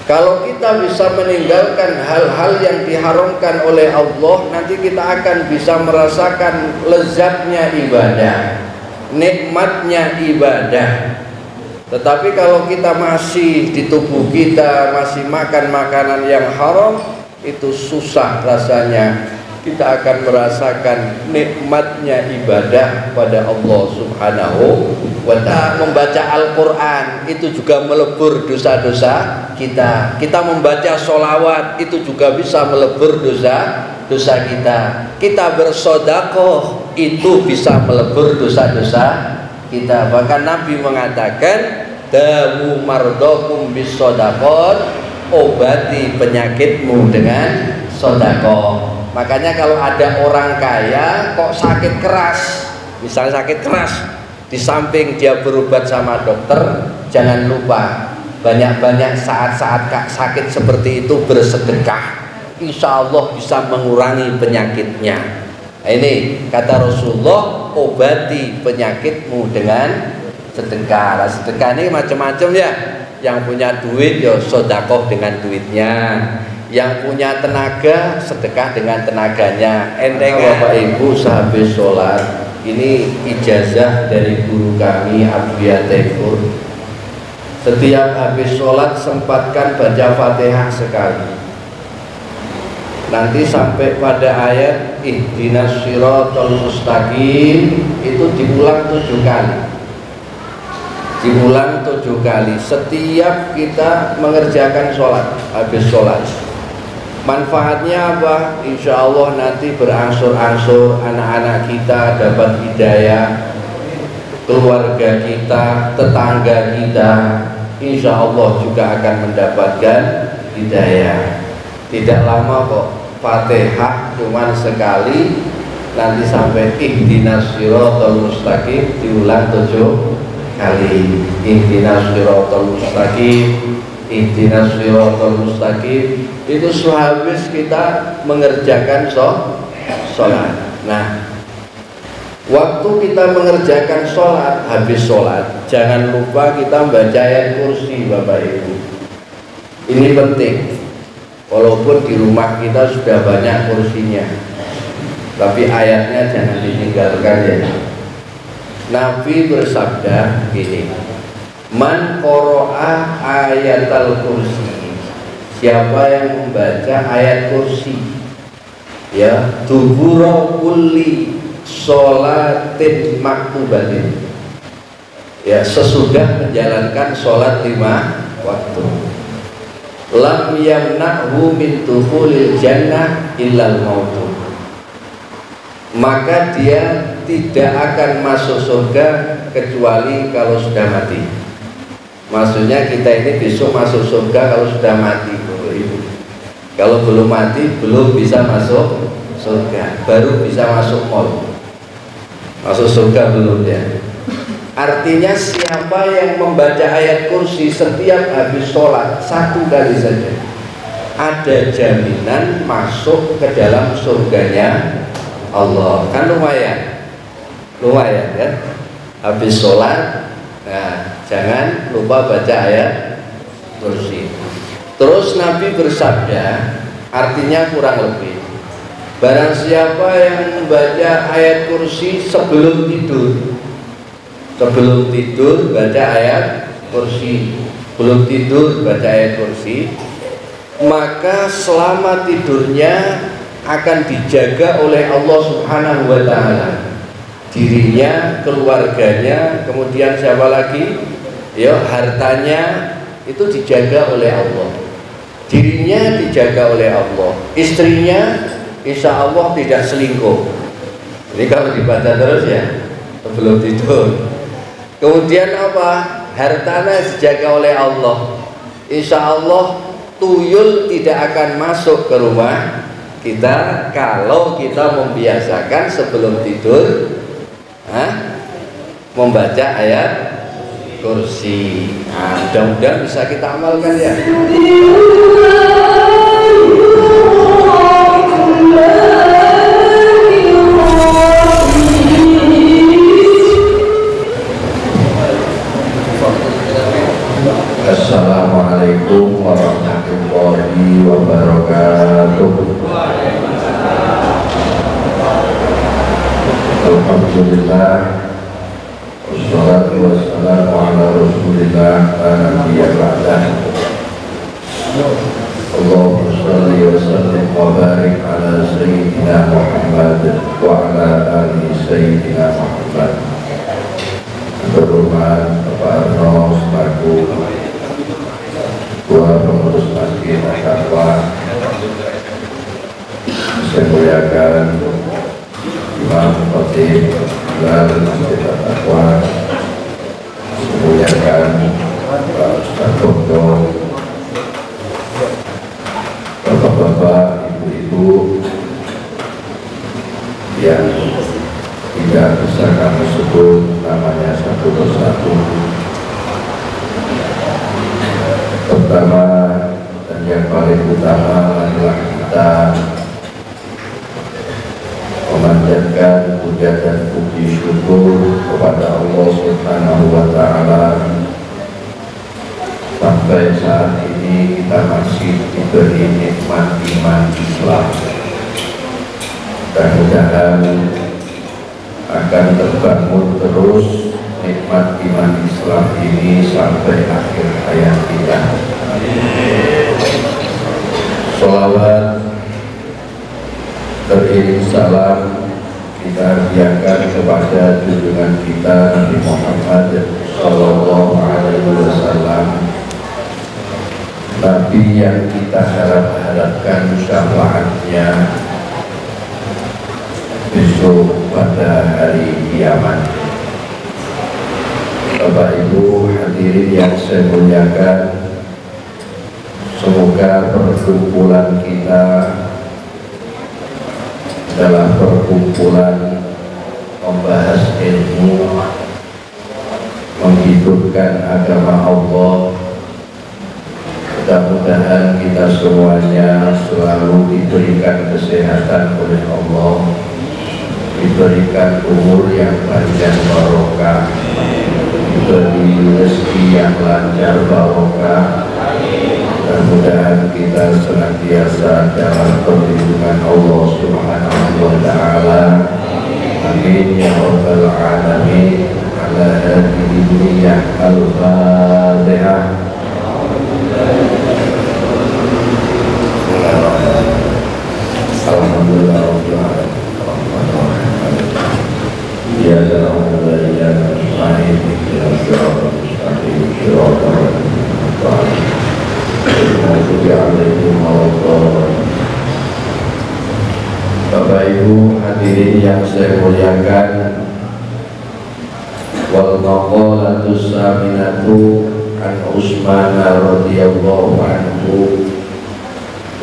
Kalau kita bisa meninggalkan hal-hal yang diharamkan oleh Allah, nanti kita akan bisa merasakan lezatnya ibadah, nikmatnya ibadah. Tetapi kalau kita masih di tubuh kita masih makan makanan yang haram, itu susah rasanya kita akan merasakan nikmatnya ibadah pada Allah Subhanahu wa ta'ala. Membaca Al-Quran itu juga melebur dosa-dosa kita. Kita membaca sholawat itu juga bisa melebur dosa kita. Kita bersedekah itu bisa melebur dosa-dosa kita. Bahkan Nabi mengatakan, dawu mardokum bisedekah, obati penyakitmu dengan sedekah. Makanya kalau ada orang kaya kok sakit keras, misalnya sakit keras, di samping dia berobat sama dokter, jangan lupa banyak-banyak saat-saat sakit seperti itu bersedekah, insya Allah bisa mengurangi penyakitnya. Nah, ini kata Rasulullah, obati penyakitmu dengan sedekah. Nah, sedekah ini macam-macam ya. Yang punya duit ya sedekah dengan duitnya, yang punya tenaga sedekah dengan tenaganya. Enteng Bapak Ibu sehabis sholat, ini ijazah dari guru kami Abdiyah Tefur. Setiap habis sholat sempatkan baca Fatihah sekali. Nanti sampai pada ayat ihdinas siratal mustaqim itu diulang 7 kali. Diulang 7 kali setiap kita mengerjakan sholat, habis sholat. Manfaatnya apa? Insya Allah nanti berangsur-angsur anak-anak kita dapat hidayah, keluarga kita, tetangga kita, insya Allah juga akan mendapatkan hidayah. Tidak lama kok, Fatihah cuman sekali, nanti sampai ihdinas siratal mustaqim diulang 7 kali. Ihdinas siratal mustaqim, ihdinas siratal mustaqim, itu sehabis kita mengerjakan sholat. Nah, waktu kita mengerjakan sholat, habis sholat, jangan lupa kita membaca ayat kursi Bapak Ibu. Ini penting. Walaupun di rumah kita sudah banyak kursinya, tapi ayatnya jangan ditinggalkan ya. Nabi bersabda gini, man qara'a ayatal kursi, siapa yang membaca ayat kursi, ya, dubura kulli sholatin maktubatin, ya, sesudah menjalankan sholat 5 waktu, lam yamna'hu min dukhulil jannah illal mautu, maka dia tidak akan masuk surga kecuali kalau sudah mati. Maksudnya kita ini besok masuk surga kalau sudah mati, Ibu. Kalau belum mati belum bisa masuk surga, baru bisa masuk mall. Masuk surga belum ya. Artinya siapa yang membaca ayat kursi setiap habis sholat 1 kali saja, ada jaminan masuk ke dalam surganya Allah. Kan lumayan ya. Habis sholat, nah, jangan lupa baca ayat kursi. Terus Nabi bersabda, artinya kurang lebih, barang siapa yang membaca ayat kursi sebelum tidur baca ayat kursi, belum tidur baca ayat kursi, maka selama tidurnya akan dijaga oleh Allah Subhanahu wa ta'ala, dirinya, keluarganya, kemudian siapa lagi? Ya, hartanya itu dijaga oleh Allah. Dirinya dijaga oleh Allah, istrinya insya Allah tidak selingkuh. Ini kalau dibaca terus ya sebelum tidur. Kemudian apa? Hartanya dijaga oleh Allah. Insya Allah tuyul tidak akan masuk ke rumah kita kalau kita membiasakan sebelum tidur membaca ayat kursi. Nah, mudah-mudahan bisa kita amalkan ya. Assalamualaikum warahmatullahi wabarakatuh. warahmatullahi wabarakatuh. Alhamdulillah, wassalatu wassalamu ala rasulillah la nabiyya ba'dah. Allahumma shalli wa sallim wa barik ala sayyidina Muhammad wa ala ali sayyidina Muhammad. Berhormat Bapak Arno selaku Ketua Pengurus Masjid Al-Taqwa, saya muliakan Imam Khatib dan Masjid Al-Taqwa, saya muliakan Pak Ustaz Bondo, bapak-bapak, ibu-ibu yang tidak bisa kami sebut namanya satu persatu. Pertama dan yang paling utama adalah kita memanjatkan puja dan puji syukur kepada Allah Subhanahu wa Ta'ala. Sampai saat ini kita masih diberi nikmat iman Islam. Mudah-mudahan akan terbangun terus nikmat iman Islam ini sampai akhir hayat kita. Sholawat beriring salam kita hadiahkan kepada junjungan kita Nabi Muhammad Sallallahu Alaihi Wasallam, Nabi yang kita harapkan syafaatnya besok pada hari kiamat. Bapak Ibu hadirin yang saya muliakan, semoga perkumpulan kita adalah perkumpulan membahas ilmu, menghidupkan agama Allah. Mudah-mudahan kita semuanya selalu diberikan kesehatan oleh Allah, diberikan umur yang panjang barokah, diberi rezeki yang lancar barokah. Mudah-mudahan kita senantiasa dalam perlindungan Allah Subhanahu wa Ta'ala. Amin ya rabbal alamin. Ala hadhihi niyyah al-Fatihah. Alhamdulillah rabbil alamin. Ya na'budu wa iyyaka nasta'in. Ihdinas siratal mustaqim. Siratal ladzina Bapak Ibu hadirin yang saya muliakan, wal maqalatus saminatu an Utsman radhiyallahu anhu,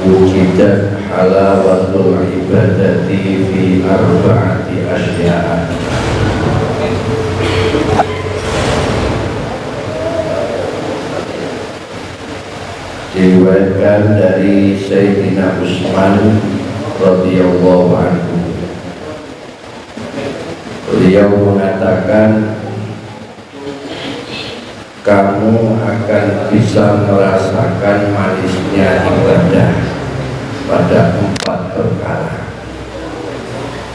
wujidat halawatul ibadati fi arba'ati asya'a. Diriwayatkan dari Sayyidina Utsman radhiyallahu anhu, beliau mengatakan, kamu akan bisa merasakan manisnya ibadah pada 4 perkara.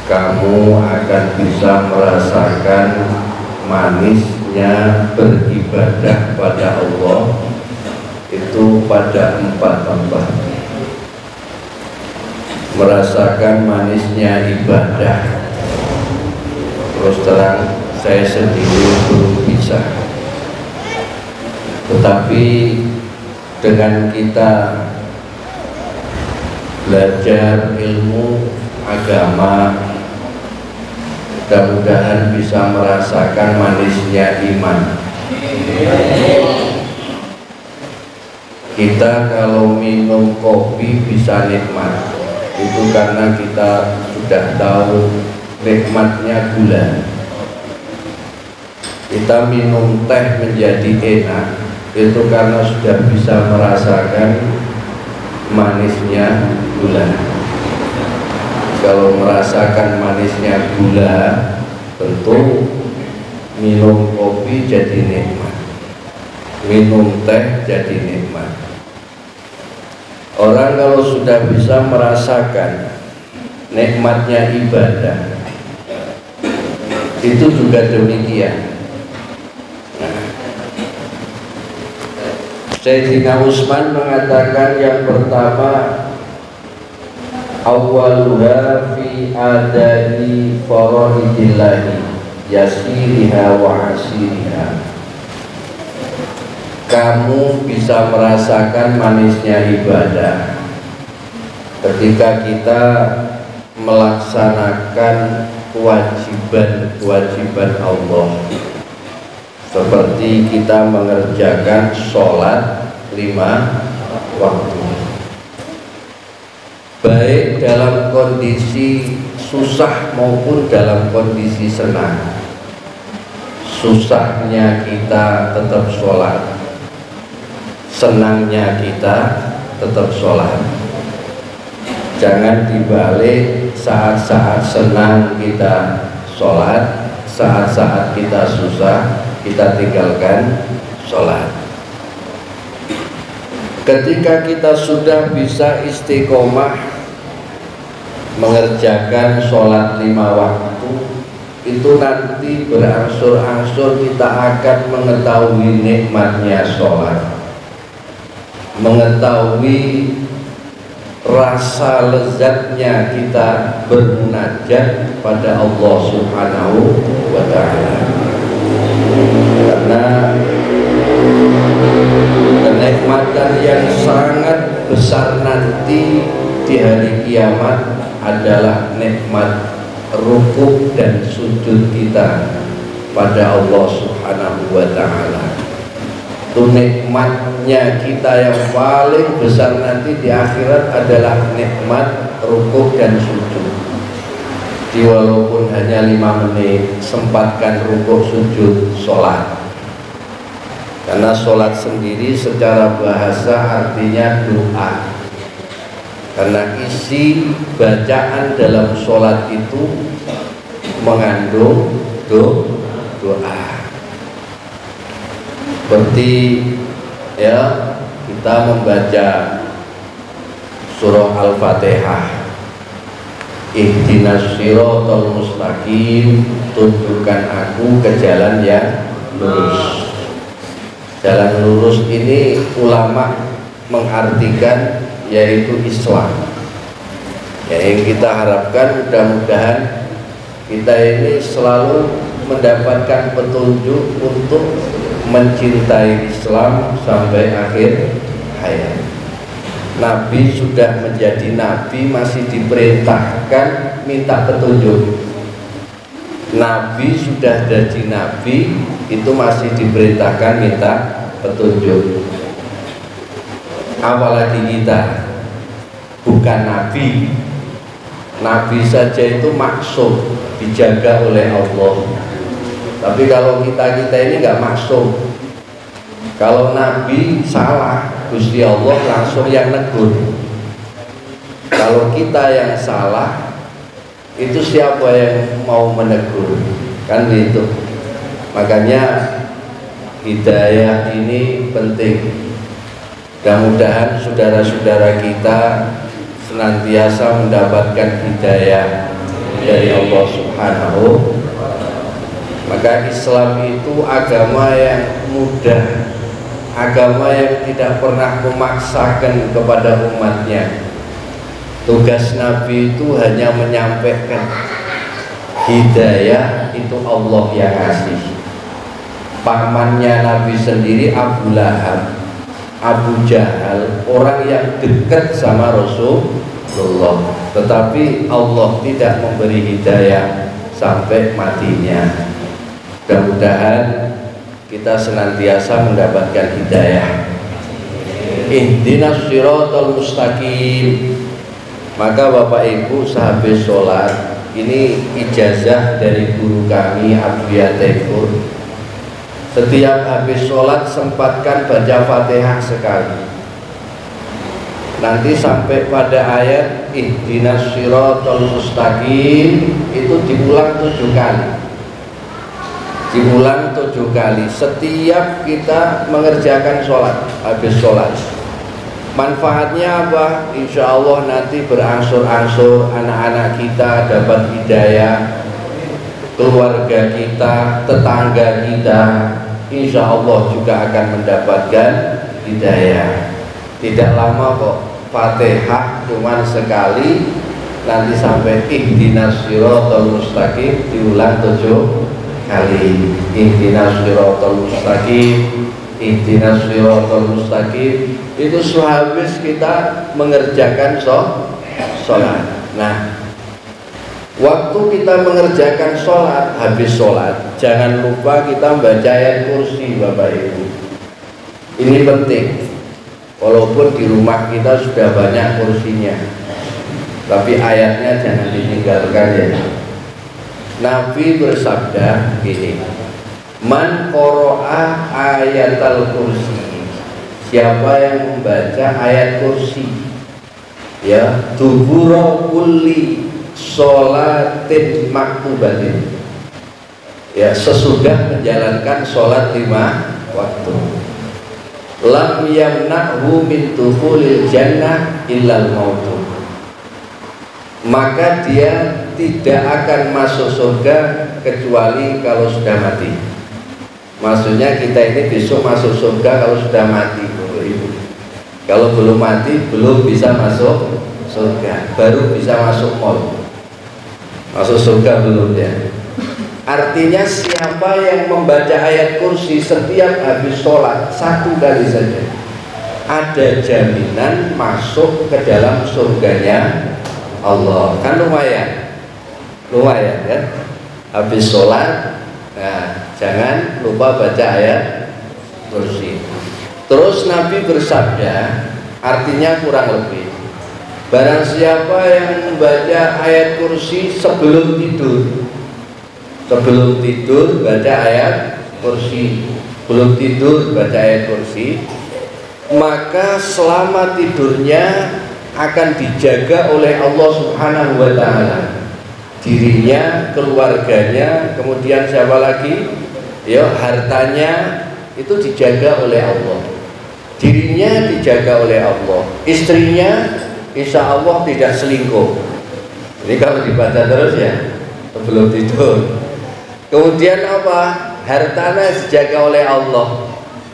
Kamu akan bisa merasakan manisnya beribadah pada Allah itu pada 4 tempat. Merasakan manisnya ibadah, terus terang saya sendiri belum bisa, tetapi dengan kita belajar ilmu agama, mudah-mudahan bisa merasakan manisnya iman. Kita kalau minum kopi bisa nikmat, itu karena kita sudah tahu nikmatnya gula. Kita minum teh menjadi enak, itu karena sudah bisa merasakan manisnya gula. Kalau merasakan manisnya gula, tentu minum kopi jadi nikmat, minum teh jadi nikmat. Orang kalau sudah bisa merasakan nikmatnya ibadah, itu juga demikian. Sayyidina Utsman mengatakan yang pertama, awwaluha fi adani faraidillahi yasiriha wa asiriha. Kamu bisa merasakan manisnya ibadah ketika kita melaksanakan kewajiban-kewajiban Allah, seperti kita mengerjakan sholat 5 waktu, baik dalam kondisi susah maupun dalam kondisi senang. Susahnya kita tetap sholat, senangnya kita tetap sholat. Jangan dibalik, saat-saat senang kita sholat, saat-saat kita susah kita tinggalkan sholat. Ketika kita sudah bisa istiqomah mengerjakan sholat 5 waktu, itu nanti berangsur-angsur kita akan mengetahui nikmatnya sholat, mengetahui rasa lezatnya kita bermunajat pada Allah Subhanahu wa ta'ala. Karena kenikmatan yang sangat besar nanti di hari kiamat adalah nikmat rukuk dan sujud kita pada Allah Subhanahu wa ta'ala. Itu nikmatnya kita yang paling besar nanti di akhirat adalah nikmat rukuk dan sujud. Jadi walaupun hanya 5 menit, sempatkan rukuk sujud sholat. Karena sholat sendiri secara bahasa artinya doa. Karena isi bacaan dalam sholat itu mengandung doa. Seperti ya, kita membaca surah Al-Fatihah, ihdinas siratal mustaqim, tunjukkan aku ke jalan yang lurus. Jalan lurus ini ulama mengartikan yaitu Islam. Yang kita harapkan mudah-mudahan kita ini selalu mendapatkan petunjuk untuk mencintai Islam sampai akhir hayat. Nabi sudah menjadi nabi masih diperintahkan minta petunjuk. Nabi sudah jadi nabi itu masih diperintahkan minta petunjuk. Apalagi kita bukan nabi. Nabi saja itu maksum, dijaga oleh Allah. Tapi kalau kita ini nggak maksum. Kalau nabi salah, Gusti Allah langsung yang negur. Kalau kita yang salah, itu siapa yang mau menegur? Kan gitu. Makanya hidayah ini penting. Mudah-mudahan saudara-saudara kita senantiasa mendapatkan hidayah dari Allah Subhanahu. Maka Islam itu agama yang mudah, agama yang tidak pernah memaksakan kepada umatnya. Tugas Nabi itu hanya menyampaikan hidayah, itu Allah yang kasih. Pamannya Nabi sendiri Abu Lahab, Abu Jahal, orang yang dekat sama Rasulullah, tetapi Allah tidak memberi hidayah sampai matinya. Mudah-mudahan kita senantiasa mendapatkan hidayah. Ihdinas siratal mustaqim. Maka Bapak Ibu sehabis sholat, ini ijazah dari guru kami Abu Yatekur. Setiap habis sholat sempatkan baca Fatihah sekali. Nanti sampai pada ayat ihdinas siratal mustaqim itu diulang 7 kali. Diulang 7 kali setiap kita mengerjakan sholat, habis sholat. Manfaatnya apa? Insya Allah nanti berangsur-angsur anak-anak kita dapat hidayah, keluarga kita, tetangga kita, insya Allah juga akan mendapatkan hidayah. Tidak lama kok, Fatihah cuman sekali, nanti sampai ihdinas siratal mustaqim diulang 7 kali. Ihdinas siratal mustaqim, ihdinas siratal mustaqim, itu sehabis kita mengerjakan sholat. Nah, waktu kita mengerjakan sholat, habis sholat, jangan lupa kita baca ayat kursi, Bapak Ibu. Ini penting. Walaupun di rumah kita sudah banyak kursinya, tapi ayatnya jangan ditinggalkan ya. Nabi bersabda gini, man qara'a ayatal kursi, siapa yang membaca ayat kursi, ya, dubura kulli sholatin maktubatin, ya, sesudah menjalankan sholat 5 waktu, lam yamna'hu min dukhulil jannah illal mautu, maka dia tidak akan masuk surga kecuali kalau sudah mati. Maksudnya kita ini besok masuk surga kalau sudah mati, Bapak Ibu. Kalau belum mati belum bisa masuk surga, baru bisa masuk mall. Masuk surga belum ya. Artinya siapa yang membaca ayat kursi setiap habis sholat 1 kali saja, ada jaminan masuk ke dalam surganya Allah. Kan lumayan kan? Habis sholat, nah, jangan lupa baca ayat kursi. Terus Nabi bersabda, artinya kurang lebih, barang siapa yang membaca ayat kursi sebelum tidur baca ayat kursi, belum tidur baca ayat kursi, maka selama tidurnya akan dijaga oleh Allah Subhanahu wa ta'ala, dirinya, keluarganya, kemudian siapa lagi? Ya, hartanya itu dijaga oleh Allah, dirinya dijaga oleh Allah, istrinya insya Allah tidak selingkuh. Ini kalau dibaca terus ya sebelum tidur. Kemudian apa? Hartanya dijaga oleh Allah,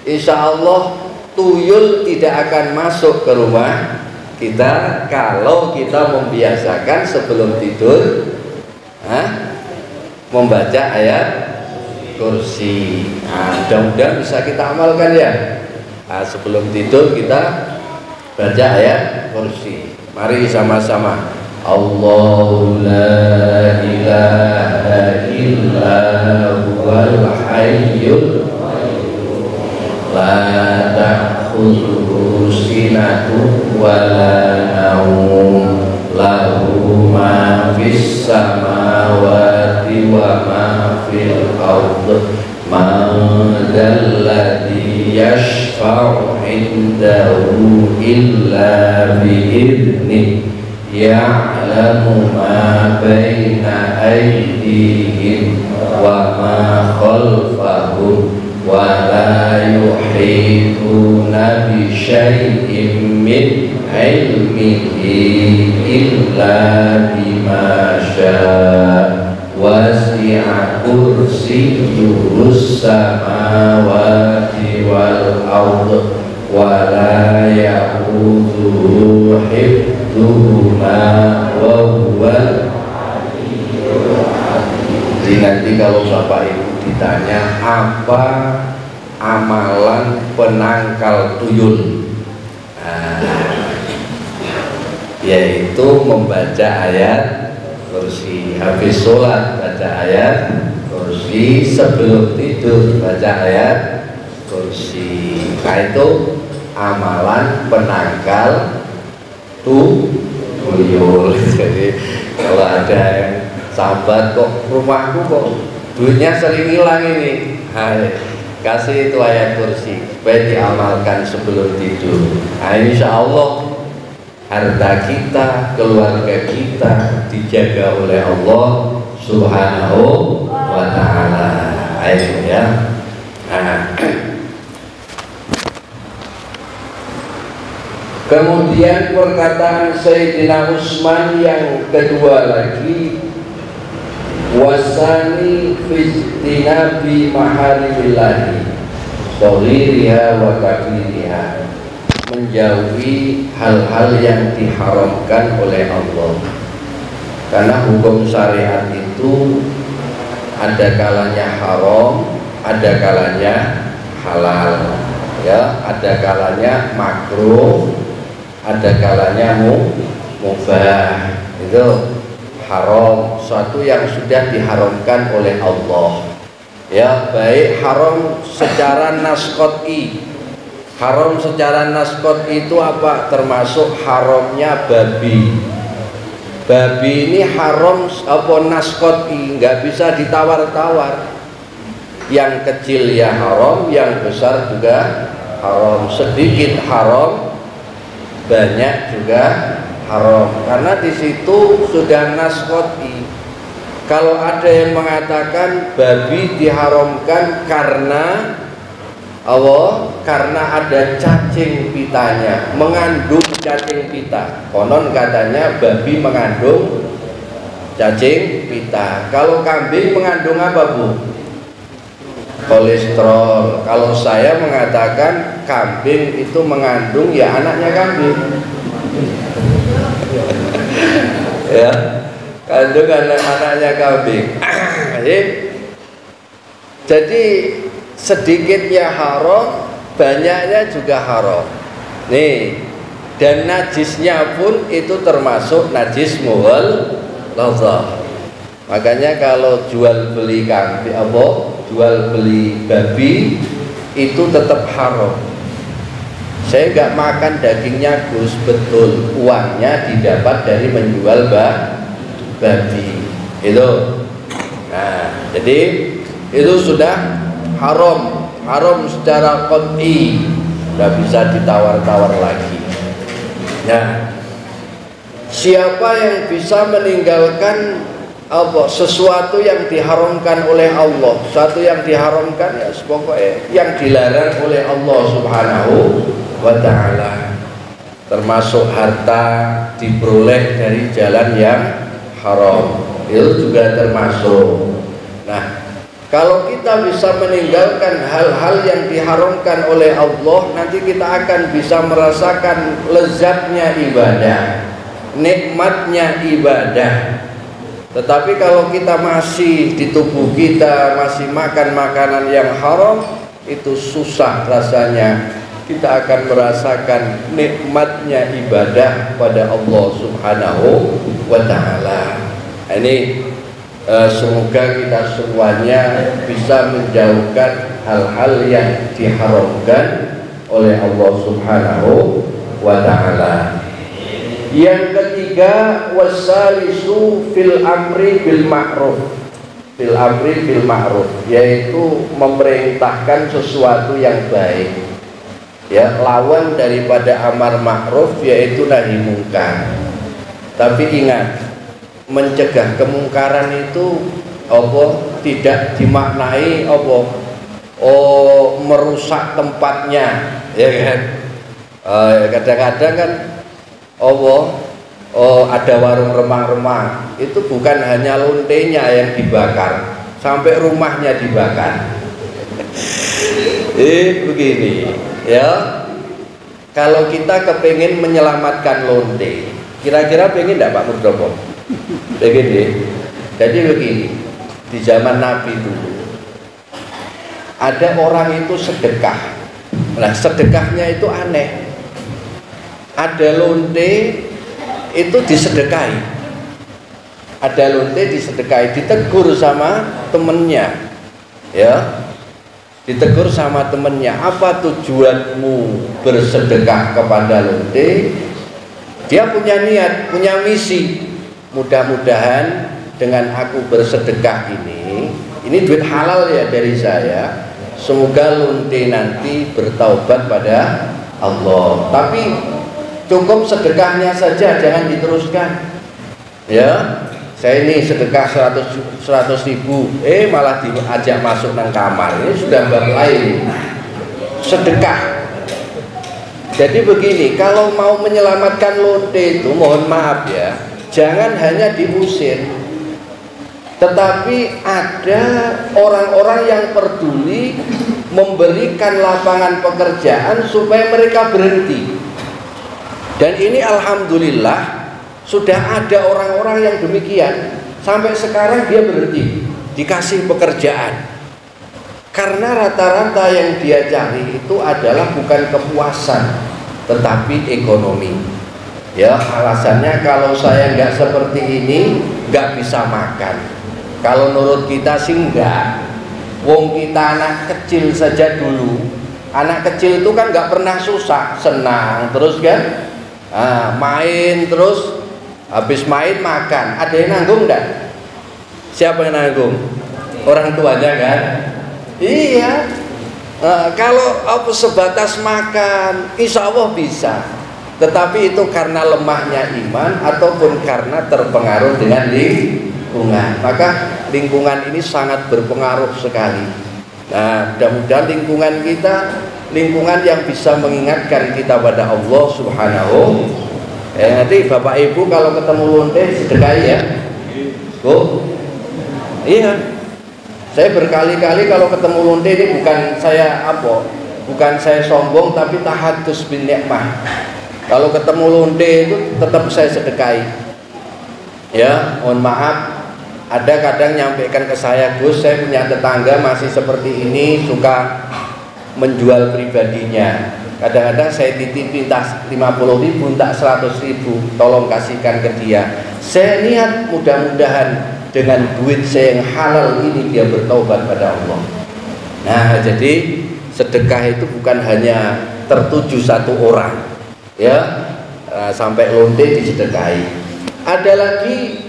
insya Allah tuyul tidak akan masuk ke rumah kita kalau kita membiasakan sebelum tidur membaca ayat kursi. Nah, mudah-mudahan bisa kita amalkan ya. Nah, sebelum tidur kita baca ayat kursi. Mari sama-sama. Allahu la ilaha illa huwal hayyul qayyum la ta'khudhuhu sinatun wa la nawm lahu ma fis samawati wa ma fil ardh man dzalladzi yashfa'u 'indahu illa bi'idhnihi ya'lamu ma baina aydihim wa ma khalfahum wa la yuhituna bi syai'in min ilmihi illa bima syaa wasi'a kursiyyuhus samawati wal ardh wa la ya'udzuhu hifdzuhuma wa huwal aliyyul azim. Jadi nanti kalau Bapak Ibu ditanya apa amalan penangkal tuyul, yaitu membaca ayat kursi. Habis sholat baca ayat kursi, sebelum tidur baca ayat kursi. Nah, itu amalan penangkal tuyul. Jadi kalau ada yang sahabat, kok rumahku kok duitnya sering hilang ini, kasih itu ayat kursi supaya diamalkan sebelum tidur. Nah, insya Allah harta kita, keluarga kita dijaga oleh Allah Subhanahu wa ta'ala. Ayo ya. Nah, Kemudian perkataan Sayyidina Utsman yang kedua lagi, wasani fitinabi maharimillahi shaghiriha wa kabiriha, menjauhi hal-hal yang diharamkan oleh Allah. Karena hukum syariat itu ada kalanya haram, ada kalanya halal, ya, ada kalanya makruh, ada kalanya mubah. Itu haram, suatu yang sudah diharamkan oleh Allah, ya, baik haram secara nas qat'i. Haram secara nas qat'i itu apa? Termasuk haramnya babi. Babi ini haram apa nas qat'i, nggak bisa ditawar-tawar. Yang kecil ya haram, yang besar juga haram. Sedikit haram, banyak juga haram, karena di situ sudah nas qat'i. Kalau ada yang mengatakan babi diharamkan karena Allah, karena ada cacing pitanya, mengandung cacing pita. Konon katanya babi mengandung cacing pita. Kalau kambing mengandung apa, Bu? Kolesterol. Kalau saya mengatakan kambing itu mengandung ya anaknya kambing. Ya, kandung anak-anaknya kambing. Jadi sedikitnya haram, banyaknya juga haram. Nih, dan najisnya pun itu termasuk najis mughalladzah. Makanya kalau jual beli kambing apa, jual beli babi itu tetap haram. Saya nggak makan dagingnya, Gus, betul. Uangnya didapat dari menjual babi itu. Nah, jadi itu sudah haram, haram secara qat'i, nggak bisa ditawar-tawar lagi. Nah, siapa yang bisa meninggalkan apa sesuatu yang diharamkan oleh Allah, sesuatu yang diharamkan ya pokoknya yang dilarang oleh Allah Subhanahu wa ta'ala, termasuk harta diperoleh dari jalan yang haram, itu juga termasuk. Nah, kalau kita bisa meninggalkan hal-hal yang diharamkan oleh Allah, nanti kita akan bisa merasakan lezatnya ibadah, nikmatnya ibadah. Tetapi kalau kita masih di tubuh kita masih makan makanan yang haram, itu susah rasanya kita akan merasakan nikmatnya ibadah pada Allah Subhanahu wa ta'ala. Ini semoga kita semuanya bisa menjauhkan hal-hal yang diharamkan oleh Allah Subhanahu wa ta'ala. Yang ketiga, wasalisu fil amri bil ma'ruf. Fil amri bil ma'ruf, yaitu memerintahkan sesuatu yang baik. Ya, lawan daripada amar ma'ruf yaitu nahi mungkar. Tapi ingat, mencegah kemungkaran itu apa? Tidak dimaknai apa? Oh, merusak tempatnya, ya kan? Kadang-kadang kan ada warung remang-remang, itu bukan hanya lontenya yang dibakar, sampai rumahnya dibakar. Begini ya, kalau kita kepingin menyelamatkan lonte, kira-kira pengen enggak Pak Muldoko? Pengen deh. Jadi begini, di zaman Nabi dulu ada orang itu sedekah. Nah, sedekahnya itu aneh. Ada lonte itu disedekahi, ada lonte disedekahi, ditegur sama temennya, ya, ditegur sama temennya, apa tujuanmu bersedekah kepada lonte? Dia punya niat, punya misi, mudah-mudahan dengan aku bersedekah ini duit halal ya dari saya, semoga lonte nanti bertaubat pada Allah. Tapi cukup sedekahnya saja, jangan diteruskan. Ya, saya ini sedekah 100 ribu, malah diajak masuk nang kamar. Ini sudah bab lain. Sedekah Jadi begini, kalau mau menyelamatkan lonte itu mohon maaf ya, jangan hanya diusir, tetapi ada orang-orang yang peduli memberikan lapangan pekerjaan supaya mereka berhenti. Dan ini alhamdulillah sudah ada orang-orang yang demikian, sampai sekarang dia berhenti, dikasih pekerjaan. Karena rata-rata yang dia cari itu adalah bukan kepuasan, tetapi ekonomi. Ya, alasannya kalau saya nggak seperti ini nggak bisa makan. Kalau menurut kita sih enggak. Wong kita anak kecil saja dulu. Anak kecil itu kan nggak pernah susah, senang terus kan. Main terus, habis main makan. Ada yang nanggung enggak? Siapa yang nanggung? Orang tuanya kan? Iya. Kalau sebatas makan, insya Allah bisa. Tetapi itu karena lemahnya iman ataupun karena terpengaruh dengan lingkungan. Maka lingkungan ini sangat berpengaruh sekali. Nah, mudah-mudahan lingkungan kita lingkungan yang bisa mengingatkan kita pada Allah Subhanahu. Nanti Bapak Ibu kalau ketemu lonte sedekah ya. Bu. Iya. Saya berkali-kali kalau ketemu lonte ini bukan saya sombong, tapi tahadus bin nikmah. Kalau ketemu lonte itu tetap saya sedekahi. Ya, mohon maaf, ada kadang nyampaikan ke saya, Gus, saya punya tetangga masih seperti ini, suka menjual pribadinya. Kadang-kadang saya titipi entah 50.000, entah 100.000, tolong kasihkan ke dia. Saya niat mudah-mudahan dengan duit saya yang halal ini dia bertaubat pada Allah. Nah, jadi sedekah itu bukan hanya tertuju satu orang, ya, sampai lonte disedekahi. Ada lagi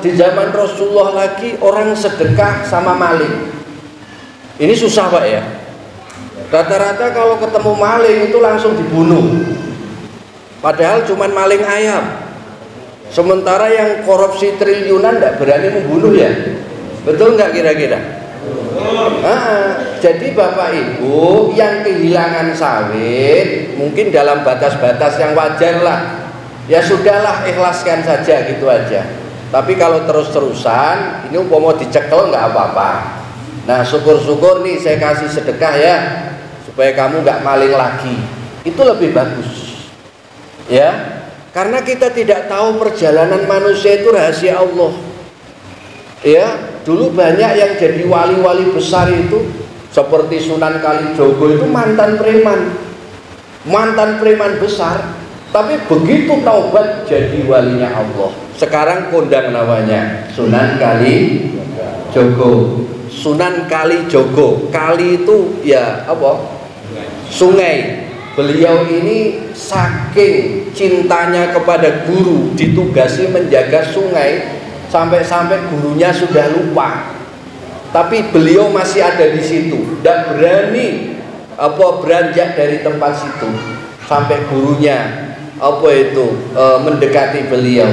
di zaman Rasulullah lagi orang sedekah sama maling. Ini susah Pak ya. Rata-rata kalau ketemu maling itu langsung dibunuh. Padahal cuman maling ayam. Sementara yang korupsi triliunan tidak berani membunuh ya. Betul nggak kira-kira? Jadi Bapak Ibu yang kehilangan sawit mungkin dalam batas-batas yang wajar lah. Ya sudahlah, ikhlaskan saja gitu aja. Tapi kalau terus-terusan ini umpama dicekel nggak apa-apa. Nah, syukur-syukur nih saya kasih sedekah ya, supaya kamu nggak maling lagi. Itu lebih bagus. Ya. Karena kita tidak tahu perjalanan manusia itu rahasia Allah. Ya, dulu banyak yang jadi wali-wali besar itu seperti Sunan Kalijogo itu mantan preman besar, tapi begitu taubat jadi walinya Allah. Sekarang kondang namanya Sunan Kalijogo. Sunan Kalijogo, kali itu ya apa? Sungai. Beliau ini saking cintanya kepada guru, ditugasi menjaga sungai, sampai-sampai gurunya sudah lupa. Tapi beliau masih ada di situ, tidak berani beranjak dari tempat situ sampai gurunya mendekati beliau.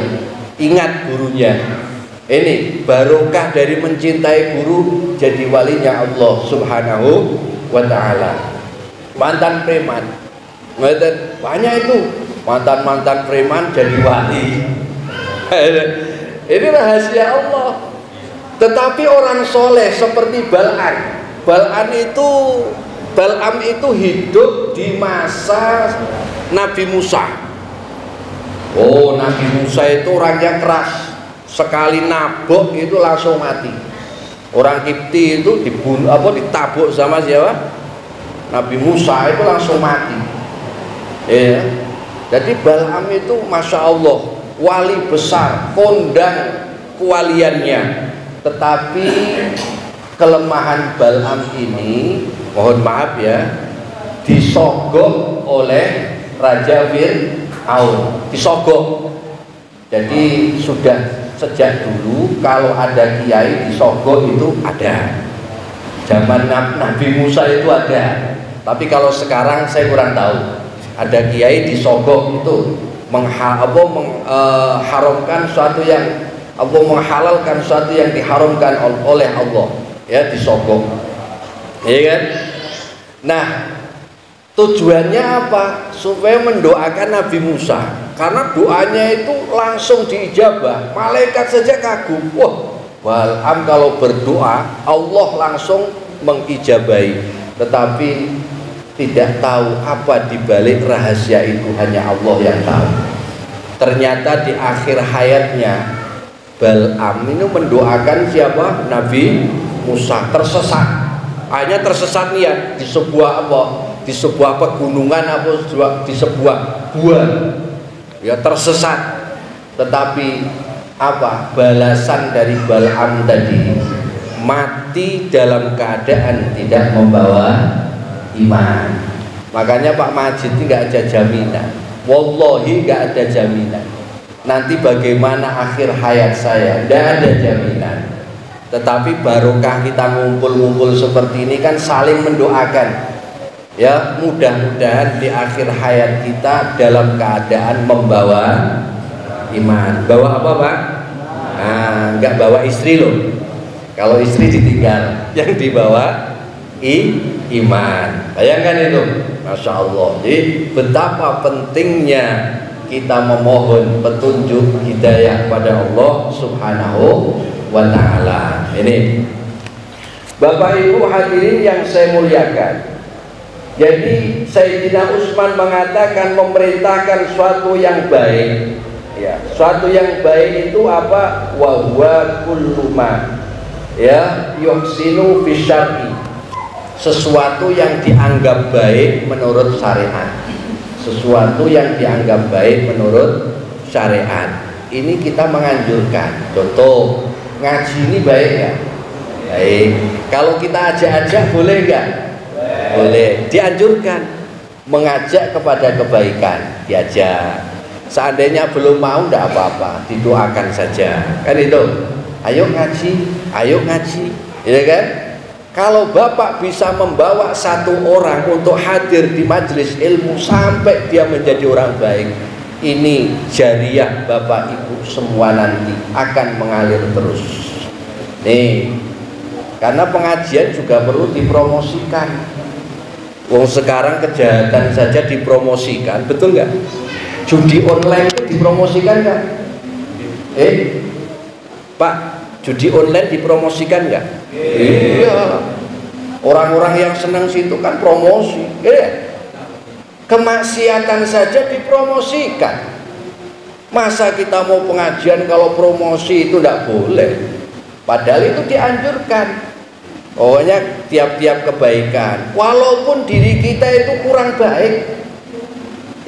Ingat gurunya. Ini barokah dari mencintai guru jadi walinya Allah Subhanahu wa ta'ala. Mantan preman. Banyak itu mantan preman jadi wali. Ini rahasia Allah. Tetapi orang soleh seperti Bal'am itu hidup di masa Nabi Musa. Oh, Nabi Musa itu orangnya keras, sekali nabok itu langsung mati. Orang Kipti itu ditabuk sama siapa? Nabi Musa itu langsung mati. Ya, jadi Bal'am itu masya Allah wali besar, kondang kewaliannya. Tetapi kelemahan Bal'am ini, mohon maaf ya, disogok oleh Raja Fir'aun, disogok. Jadi sudah sejak dulu kalau ada kiai disogok itu ada. Zaman Nabi Musa itu ada. Tapi kalau sekarang saya kurang tahu. Ada kiai disogok itu mengharamkan suatu yang menghalalkan suatu yang diharamkan oleh Allah, ya, disogok. Iya kan? Nah, Tujuannya apa? Supaya mendoakan Nabi Musa. Karena doanya itu langsung diijabah. Malaikat saja kagum. Wah, Bal'am kalau berdoa Allah langsung mengijabahi. Tetapi tidak tahu apa dibalik rahasia itu, hanya Allah yang tahu. Ternyata di akhir hayatnya Bal'am ini mendoakan siapa? Nabi Musa. Tersesat. Hanya tersesat niat di sebuah apa? Di sebuah pegunungan apa? Di sebuah gua. Ya tersesat. Tetapi apa? Balasan dari Bal'am tadi, mati dalam keadaan tidak membawa iman. Makanya Pak Majid ini nggak ada jaminan. Wallahi nggak ada jaminan. Nanti bagaimana akhir hayat saya, tidak ada jaminan. Tetapi barokah kita ngumpul-ngumpul seperti ini kan saling mendoakan. Ya, mudah-mudahan di akhir hayat kita dalam keadaan membawa iman. Bawa apa, Pak? Nah, enggak bawa istri loh. Kalau istri ditinggal, yang dibawa iman. Bayangkan itu, Masya Allah. Jadi betapa pentingnya kita memohon petunjuk hidayah pada Allah Subhanahu wa ta'ala. Ini Bapak Ibu hadirin yang saya muliakan. Jadi Sayyidina Utsman mengatakan memerintahkan suatu yang baik. Ya, suatu yang baik itu apa? Wa huwa kullu ma ya yuhsinu fi syar'i. Sesuatu yang dianggap baik menurut syariat. Sesuatu yang dianggap baik menurut syariat. Ini kita menganjurkan. Contoh, ngaji ini baik ya? Baik. Kalau kita ajak-ajak boleh enggak? Boleh. Dianjurkan. Mengajak kepada kebaikan, diajak. Seandainya belum mau enggak apa-apa, didoakan saja. Kan itu. Ayo ngaji, ayo ngaji. Ya kan? Kalau Bapak bisa membawa satu orang untuk hadir di majelis ilmu sampai dia menjadi orang baik, ini jariah Bapak Ibu semua nanti akan mengalir terus. Nih, karena pengajian juga perlu dipromosikan. Wong sekarang kejahatan saja dipromosikan, betul nggak? Judi online itu dipromosikan nggak? Pak, judi online dipromosikan nggak? Iya. Orang-orang yang senang situ kan promosi. Kemaksiatan saja dipromosikan. Masa kita mau pengajian kalau promosi itu tidak boleh? Padahal itu dianjurkan. Pokoknya tiap-tiap kebaikan, walaupun diri kita itu kurang baik,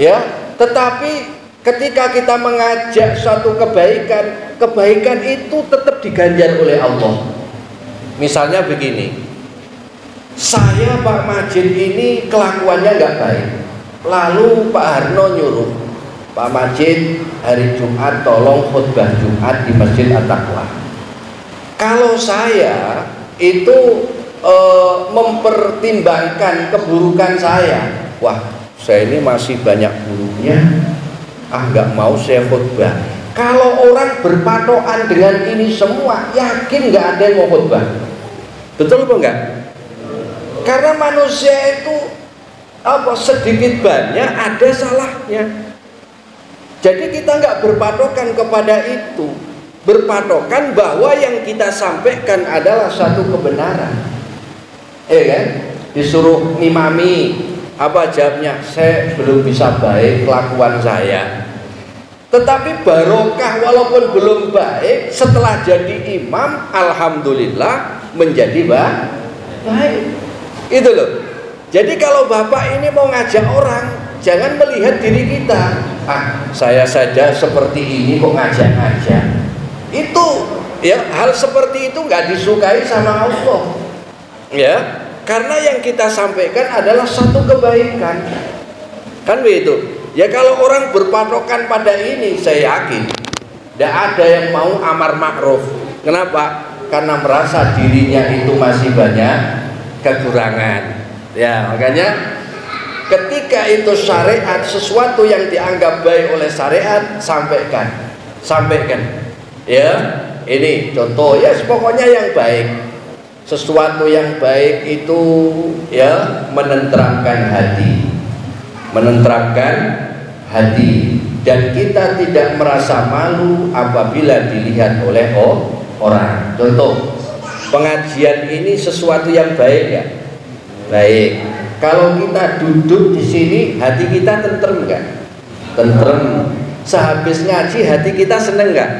ya, tetapi ketika kita mengajak suatu kebaikan, kebaikan itu tetap diganjar oleh Allah. Misalnya begini, saya Pak Majid ini kelakuannya nggak baik, lalu Pak Harno nyuruh, Pak Majid hari Jumat tolong khutbah Jumat di Masjid At-Taqwa. Kalau saya itu mempertimbangkan keburukan saya, wah saya ini masih banyak buruknya, nggak mau saya khutbah. Kalau orang berpatokan dengan ini semua, yakin nggak ada yang mau khutbah? Betul apa enggak? Karena manusia itu sedikit banyak ada salahnya. Jadi kita nggak berpatokan kepada itu, berpatokan bahwa yang kita sampaikan adalah satu kebenaran. Kan? Disuruh ngimami, apa jawabnya? Saya belum bisa baik kelakuan saya. Tetapi barokah walaupun belum baik, setelah jadi imam alhamdulillah menjadi baik. Itu loh. Jadi kalau Bapak ini mau ngajak orang, jangan melihat diri kita. Saya saja seperti ini kok ngajak-ngajak. Itu ya, hal seperti itu nggak disukai sama Allah. Ya, karena yang kita sampaikan adalah satu kebaikan. Kan begitu. Ya kalau orang berpatokan pada ini, saya yakin tidak ada yang mau amar ma'ruf. Kenapa? Karena merasa dirinya itu masih banyak kekurangan. Ya, makanya ketika itu syariat, sesuatu yang dianggap baik oleh syariat, sampaikan. Ya, ini contoh ya, pokoknya yang baik. Sesuatu yang baik itu ya menenteramkan hati. menenteramkan hati, dan kita tidak merasa malu apabila dilihat oleh orang. Contoh, pengajian ini sesuatu yang baik ya? Baik. Kalau kita duduk di sini, hati kita tentrem nggak? Tentrem. Sehabis ngaji hati kita seneng nggak?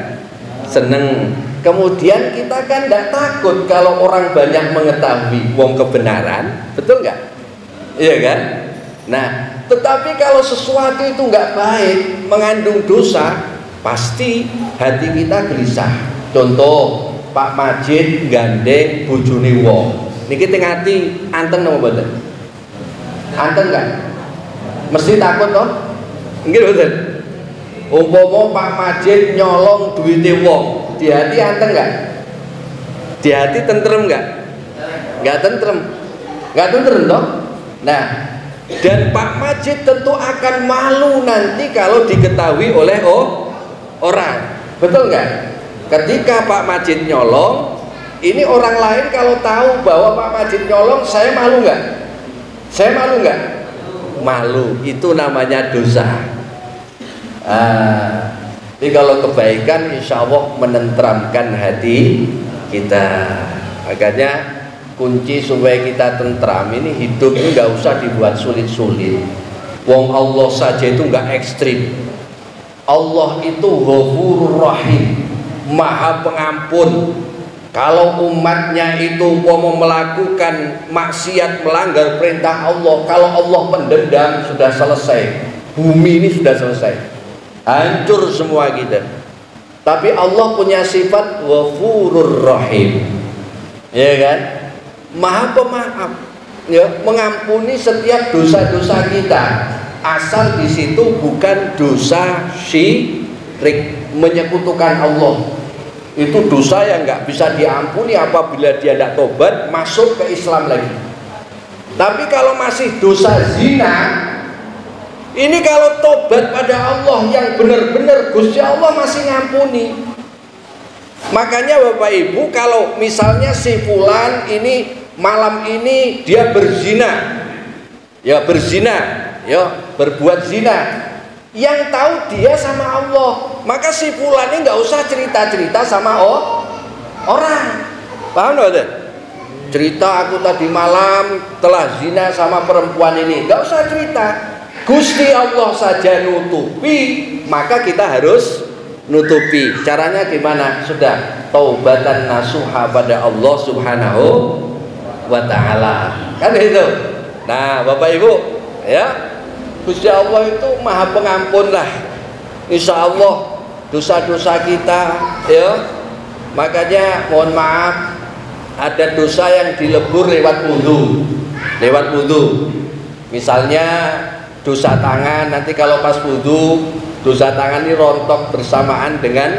Seneng. Kemudian kita kan tidak takut kalau orang banyak mengetahui wong kebenaran, betul nggak? Iya kan? Nah, tetapi kalau sesuatu itu nggak baik, mengandung dosa, pasti hati kita gelisah. Contoh, Pak Majid gandeng bojone wong. Niki teng ati anteng napa mboten? Anteng nggak? Mesti takut toh? Nggih mboten? Umpama Pak Majid nyolong duwite wong, di hati anteng nggak? Di hati tentrem nggak? Nggak tentrem. Nggak tentrem toh? Nah, dan Pak Majid tentu akan malu nanti kalau diketahui oleh orang. Betul nggak? Ketika Pak Majid nyolong, ini orang lain kalau tahu bahwa Pak Majid nyolong, saya malu nggak? Saya malu nggak? Malu. Itu namanya dosa. Jadi kalau kebaikan insya Allah menenteramkan hati kita. Makanya kunci supaya kita tentram ini, hidup ini nggak usah dibuat sulit-sulit. Wong Allah saja itu nggak ekstrim. Allah itu Ghafurur Rahim, Maha Pengampun. Kalau umatnya itu mau melakukan maksiat, melanggar perintah Allah, kalau Allah mendendam, sudah selesai. Bumi ini sudah selesai, hancur semua kita. Tapi Allah punya sifat Ghafurur Rahim, ya kan? Maha Pemaaf, ya, mengampuni setiap dosa-dosa kita, asal di situ bukan dosa syirik, menyekutukan Allah. Itu dosa yang nggak bisa diampuni apabila dia tidak tobat, masuk ke Islam lagi. Tapi kalau masih dosa zina, ini kalau tobat pada Allah yang benar-benar, Gusti Allah masih ngampuni. Makanya Bapak Ibu, kalau misalnya si fulan ini malam ini dia berzina, ya berzina, ya berbuat zina, yang tahu dia sama Allah, maka si fulan ini nggak usah cerita-cerita sama orang. Paham nggak? Cerita aku tadi malam telah zina sama perempuan ini, nggak usah cerita. Gusti Allah saja nutupi, maka kita harus nutupi. Caranya gimana? Sudah, taubatan nasuha pada Allah Subhanahu wa ta'ala, kan itu. Nah Bapak Ibu, ya, Gusti Allah itu Maha Pengampun lah. Insya Allah dosa-dosa kita, ya, makanya mohon maaf, ada dosa yang dilebur lewat wudhu. Lewat wudhu, misalnya dosa tangan, nanti kalau pas wudhu, dosa tangan ini rontok bersamaan dengan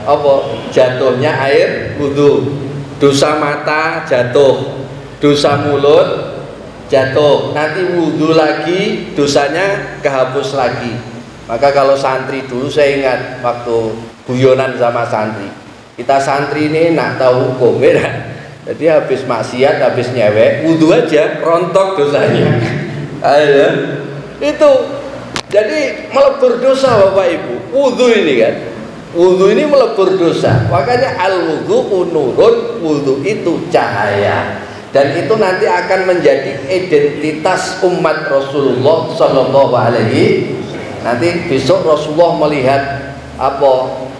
apa? Jatuhnya air wudhu. Dosa mata jatuh, dosa mulut jatuh, nanti wudhu lagi, dosanya kehapus lagi. Maka kalau santri dulu, saya ingat waktu guyonan sama santri, kita santri ini nak tahu hukum ya. Jadi habis maksiat, habis nyewek, wudhu aja rontok dosanya. Ayo. Itu jadi melebur dosa Bapak Ibu. Wudhu ini kan, wudhu ini melebur dosa. Makanya al-wudhu nurun, wudhu itu cahaya, dan itu nanti akan menjadi identitas umat Rasulullah Sallallahu Alaihi. Nanti besok Rasulullah melihat apa?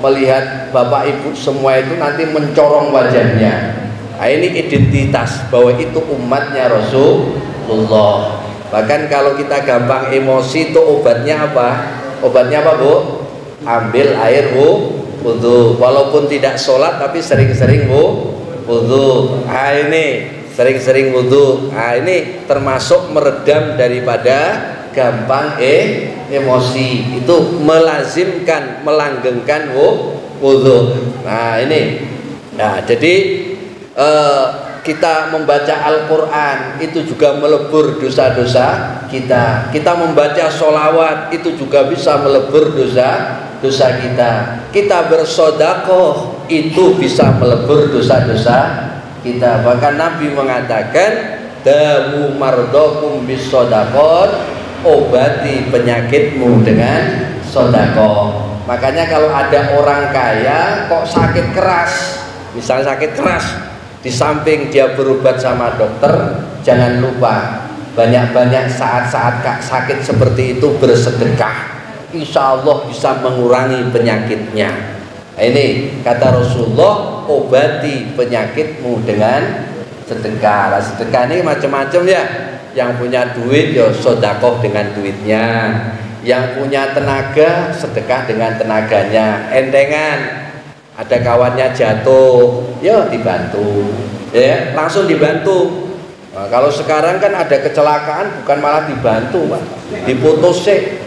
Melihat Bapak Ibu semua itu nanti mencorong wajahnya. Nah, ini identitas bahwa itu umatnya Rasulullah. Bahkan kalau kita gampang emosi, itu obatnya apa? Obatnya apa, Bu? Ambil air wudhu. Walaupun tidak sholat tapi sering-sering wudhu. Nah ini sering-sering wudhu. Nah ini termasuk meredam daripada gampang emosi. Itu melazimkan, melanggengkan wudhu. Nah ini. Nah jadi kita membaca Al-Quran itu juga melebur dosa-dosa kita. Kita membaca sholawat itu juga bisa melebur dosa-dosa kita. Kita bersodakoh itu bisa melebur dosa-dosa kita. Bahkan Nabi mengatakan, damu mardokum bisodakot obati penyakitmu dengan sedekah. Makanya kalau ada orang kaya kok sakit keras, misalnya sakit keras, di samping dia berobat sama dokter, jangan lupa banyak-banyak saat-saat sakit seperti itu bersedekah, insya Allah bisa mengurangi penyakitnya. Nah, ini kata Rasulullah, obati penyakitmu dengan sedekah. Nah, sedekah ini macam-macam ya. Yang punya duit ya sedekah dengan duitnya, yang punya tenaga sedekah dengan tenaganya. Entengan ada kawannya jatuh, ya dibantu, ya langsung dibantu. Nah, kalau sekarang kan ada kecelakaan bukan malah dibantu, Pak, diputus sih,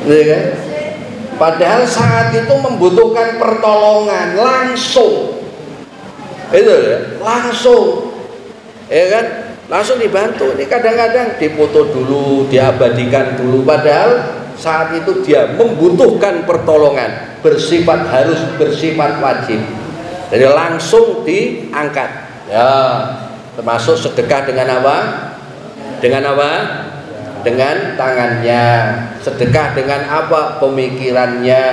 ya kan? Padahal saat itu membutuhkan pertolongan langsung, itu ya, langsung, ya kan? Langsung dibantu. Ini kadang-kadang dipoto dulu, diabadikan dulu, padahal saat itu dia membutuhkan pertolongan, harus bersifat wajib. Jadi langsung diangkat. Ya, termasuk sedekah dengan apa? Dengan apa? Dengan tangannya. Sedekah dengan apa? Pemikirannya.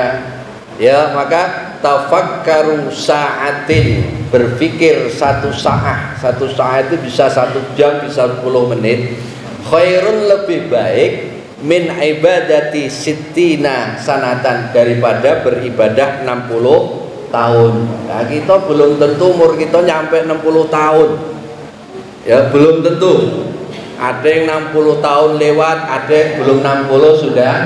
Ya, maka tafakkaru sa'atin, berpikir satu saat itu bisa 1 jam, bisa 10 menit, khairun, lebih baik, min ibadati sittina sanatan, daripada beribadah 60 tahun. Nah, kita belum tentu umur kita nyampe 60 tahun, ya belum tentu. Ada yang 60 tahun lewat, ada yang belum 60 sudah.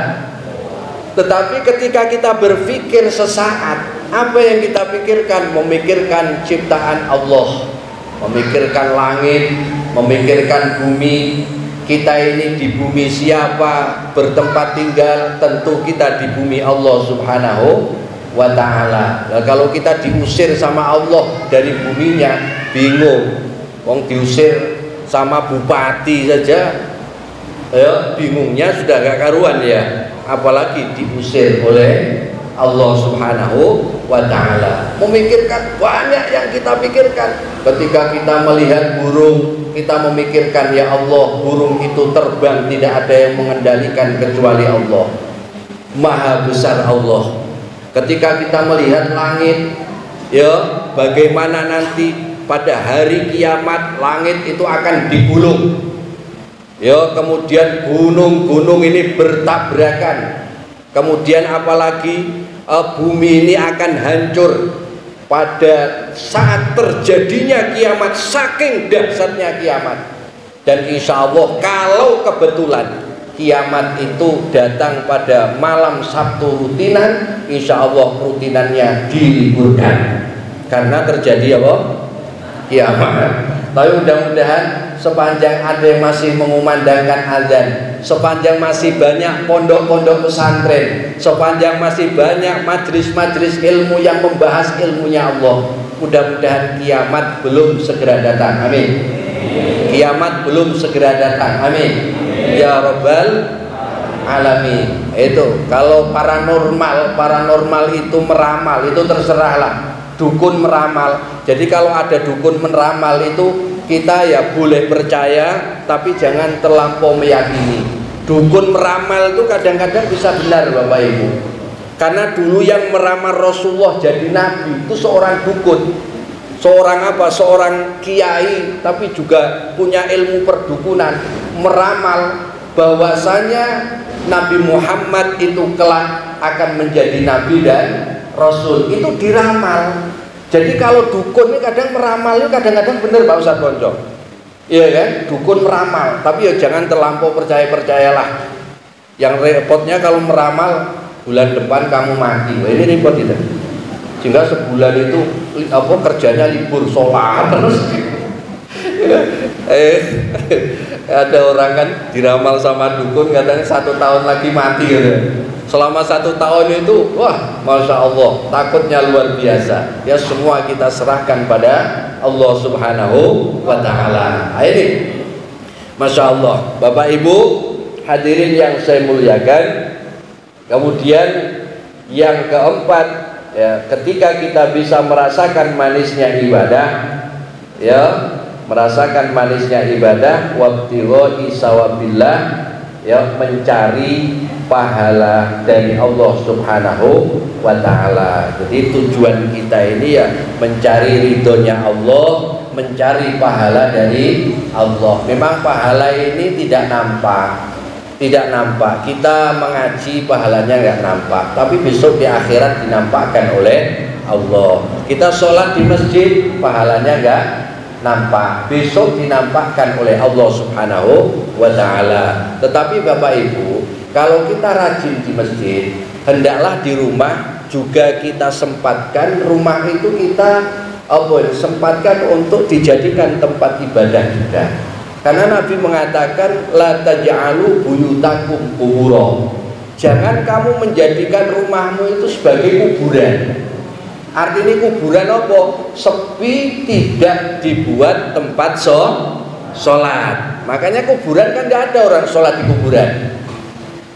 Tetapi ketika kita berpikir sesaat, apa yang kita pikirkan? Memikirkan ciptaan Allah, memikirkan langit, memikirkan bumi. Kita ini di bumi siapa? Bertempat tinggal, tentu kita di bumi Allah Subhanahu wa ta'ala. Nah, kalau kita diusir sama Allah dari buminya, bingung. Wong diusir sama bupati saja, ya bingungnya sudah gak karuan ya, apalagi diusir oleh Allah Subhanahu wa ta'ala. Memikirkan, banyak yang kita pikirkan. Ketika kita melihat burung, kita memikirkan, ya Allah, burung itu terbang, tidak ada yang mengendalikan kecuali Allah. Maha besar Allah. Ketika kita melihat langit, ya bagaimana nanti pada hari kiamat langit itu akan digulung. Ya, kemudian gunung-gunung ini bertabrakan. Kemudian apalagi bumi ini akan hancur pada saat terjadinya kiamat, saking dahsyatnya kiamat. Dan insya Allah kalau kebetulan kiamat itu datang pada malam Sabtu rutinan, insya Allah rutinannya diliburkan karena terjadi apa? Kiamat. Tapi mudah-mudahan sepanjang ada yang masih mengumandangkan azan, sepanjang masih banyak pondok-pondok pesantren, sepanjang masih banyak majelis-majelis ilmu yang membahas ilmunya Allah, mudah-mudahan kiamat belum segera datang. Amin. Kiamat belum segera datang. Amin. Ya Rabbal alamin. Itu kalau paranormal itu meramal, itu terserahlah. Dukun meramal. Jadi kalau ada dukun meramal itu kita ya boleh percaya, tapi jangan terlampau meyakini. Dukun meramal itu kadang-kadang bisa benar, Bapak Ibu. Karena dulu yang meramal Rasulullah jadi nabi itu seorang dukun. Seorang apa? Seorang kiai, tapi juga punya ilmu perdukunan, meramal bahwasanya Nabi Muhammad itu kelak akan menjadi nabi dan Rasul. Itu diramal. Jadi kalau dukun ini kadang meramal itu kadang-kadang benar, Pak Ustadz Boncong. Iya kan? Dukun meramal, tapi ya jangan terlampau percaya-percayalah. Yang repotnya kalau meramal bulan depan kamu mati. Wah, ini repot itu. Sehingga sebulan itu apa kerjanya libur sholat terus. Ada orang kan diramal sama dukun katanya 1 tahun lagi mati gitu. Selama 1 tahun itu, wah, Masya Allah, takutnya luar biasa. Ya semua kita serahkan pada Allah Subhanahu wa ta'ala. Ini Masya Allah, Bapak Ibu hadirin yang saya muliakan. Kemudian yang keempat, ya, ketika kita bisa merasakan manisnya ibadah, ya, merasakan manisnya ibadah, wabtigha'i sawabillah, ya mencari pahala dari Allah Subhanahu wa taala. Jadi tujuan kita ini ya mencari ridhonya Allah, mencari pahala dari Allah. Memang pahala ini tidak nampak. Tidak nampak. Kita mengaji pahalanya nggak nampak, tapi besok di akhirat dinampakkan oleh Allah. Kita sholat di masjid pahalanya nggak nampak, besok dinampakkan oleh Allah Subhanahu wa ta'ala. Tetapi Bapak Ibu, kalau kita rajin di masjid, hendaklah di rumah juga kita sempatkan rumah itu kita sempatkan untuk dijadikan tempat ibadah juga. Karena Nabi mengatakan la taj'alu buyutakum qubura. Jangan kamu menjadikan rumahmu itu sebagai kuburan. Artinya kuburan apa? Sepi, tidak dibuat tempat sholat. Makanya kuburan kan tidak ada orang sholat di kuburan.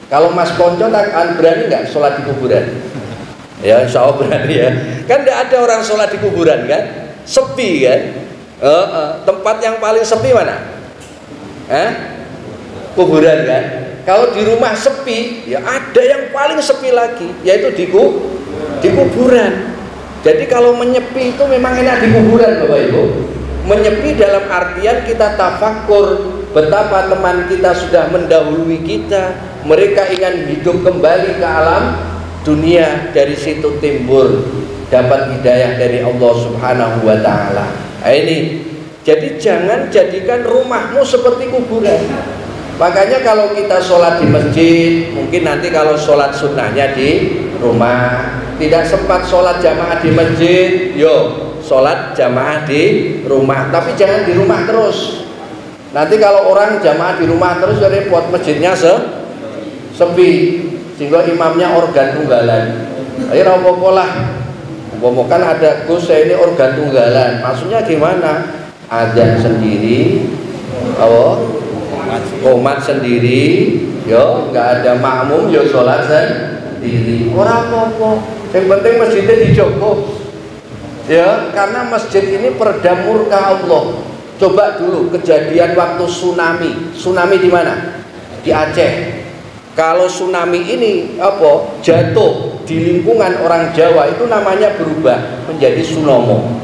Kalau Mas Konco berani nggak sholat di kuburan? Ya insya Allah berani ya. Kan tidak ada orang sholat di kuburan kan? Sepi kan? Tempat yang paling sepi mana? Kuburan kan? Kalau di rumah sepi, ya ada yang paling sepi lagi, yaitu di kuburan. Jadi kalau menyepi itu memang enak di kuburan Bapak Ibu. Menyepi dalam artian kita tafakkur betapa teman kita sudah mendahului kita, mereka ingin hidup kembali ke alam dunia, dari situ timbul dapat hidayah dari Allah Subhanahu wa ta'ala. Nah, ini jadi jangan jadikan rumahmu seperti kuburan. Makanya kalau kita sholat di masjid, mungkin nanti kalau sholat sunnahnya di rumah, tidak sempat sholat jamaah di masjid, sholat jamaah di rumah. Tapi jangan di rumah terus. Nanti kalau orang jamaah di rumah terus, jadi buat masjidnya sepi, sehingga imamnya organ tunggalan. Ayo apa-apa lah, kan ada Gus saya ini organ tunggalan. Maksudnya gimana? Azan sendiri, qomat sendiri, nggak ada makmum, sholat sendiri. Orang apa-apa, yang penting masjidnya dijogo. Ya, karena masjid ini peredam murka Allah. Coba dulu kejadian waktu tsunami. Tsunami di mana? Di Aceh. Kalau tsunami ini jatuh di lingkungan orang Jawa, itu namanya berubah menjadi Sunomo.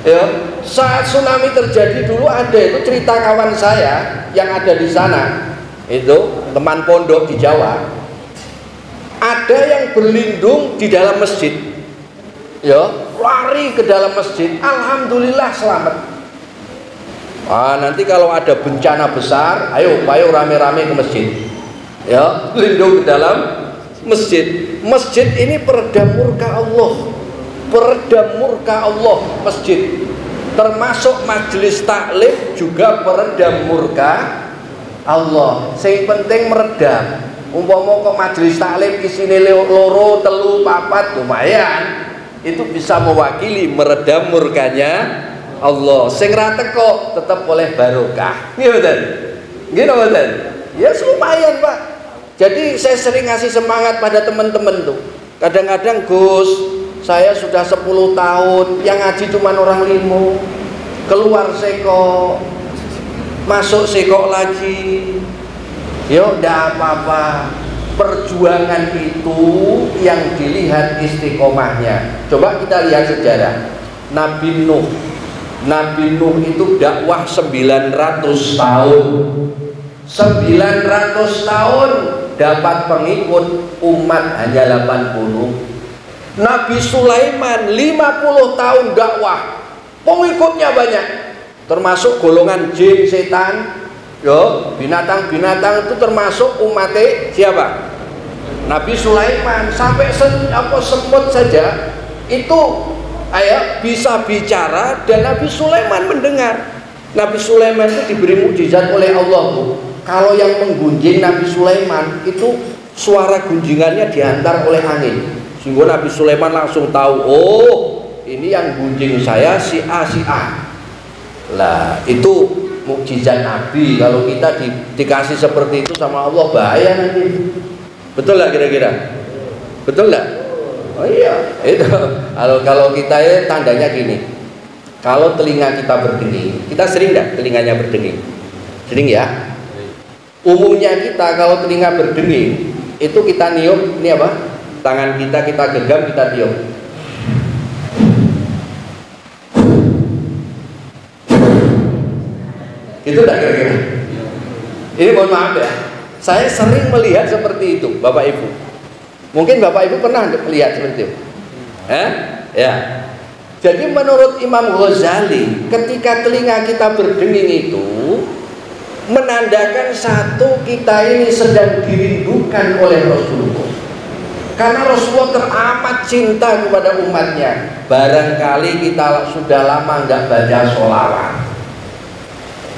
Ya, saat tsunami terjadi dulu ada itu cerita kawan saya yang ada di sana, itu teman pondok di Jawa, ada yang berlindung di dalam masjid, lari ke dalam masjid, alhamdulillah selamat. Nanti kalau ada bencana besar, ayo rame-rame ke masjid, lindung ke dalam masjid. Masjid ini peredam murka Allah. Peredam murka Allah masjid, termasuk majelis taklim juga peredam murka Allah. Yang penting meredam. Umpama kok majelis taklim isine loro, telu, papat, lumayan, itu bisa mewakili meredam murkanya Allah. Sing ra teko tetap oleh barokah. Nggih mboten? Nggih mboten? Ya lumayan Pak. Jadi saya sering ngasih semangat pada teman-teman tuh. Kadang-kadang Gus, saya sudah 10 tahun, yang ngaji cuma orang 5, keluar seko, masuk seko lagi, ndak apa-apa. Perjuangan itu yang dilihat istiqomahnya. Coba kita lihat sejarah Nabi Nuh. Nabi Nuh itu dakwah 900 tahun. 900 tahun dapat pengikut, umat hanya 80. Nabi Sulaiman 50 tahun dakwah, pengikutnya banyak, termasuk golongan jin, setan, binatang-binatang itu termasuk umatnya siapa? Nabi Sulaiman. Sampai semut saja itu bisa bicara dan Nabi Sulaiman mendengar. Nabi Sulaiman itu diberi mukjizat oleh Allah. Kalau yang menggunjing Nabi Sulaiman itu suara gunjingannya diantar oleh angin. Sehingga Nabi Sulaiman langsung tahu, ini yang gunjing saya si A. Lah itu mukjizat Nabi. Kalau kita dikasih seperti itu sama Allah, bahaya nanti. Betul nggak kira-kira? Betul nggak? Oh iya. Itu kalau kita tandanya gini. Kalau telinga kita berdenging, kita sering nggak telinganya berdenging? Sering ya. Umumnya kita kalau telinga berdenging itu kita niup, ini apa? Tangan kita genggam, kita tiup. Itu enggak kira-kira? Ini mohon maaf ya, saya sering melihat seperti itu, Bapak Ibu. Mungkin Bapak Ibu pernah melihat seperti itu. Ya. Jadi menurut Imam Ghazali, ketika telinga kita berdenging itu menandakan satu, kita ini sedang dirindukan oleh Rasulullah. Karena Rasulullah teramat cinta kepada umatnya. Barangkali kita sudah lama nggak baca sholawat.